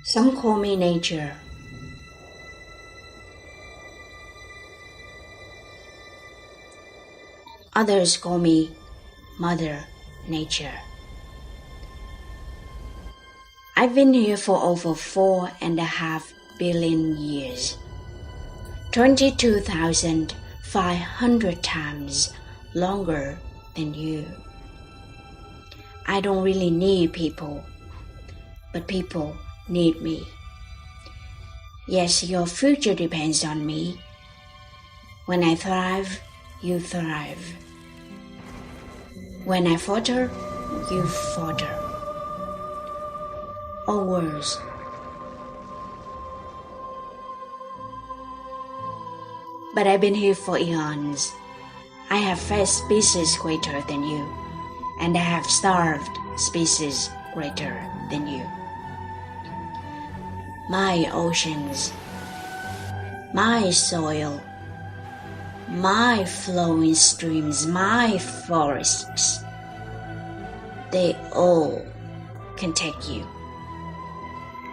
Some call me nature. Others call me Mother Nature. I've been here for over 4.5 billion years, 22,500 times longer than you. I don't really need people, but people need me. Yes, your future depends on me. When I thrive, you thrive. When I falter, you falter. All words. But I've been here for eons. I have fed species greater than you, and I have starved species greater than you. My oceans, my soil, my flowing streams, my forests, they all can take you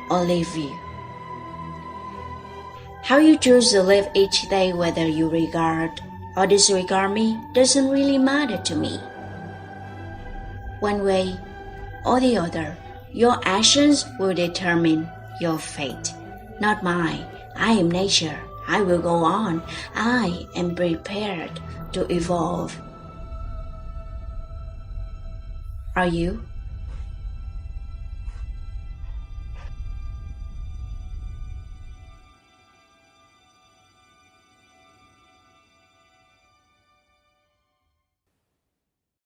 or leave you. How you choose to live each day, whether you regard or disregard me, doesn't really matter to me. One way or the other, your actions will determine your fate, not mine. I am nature. I will go on. I am prepared to evolve. Are you?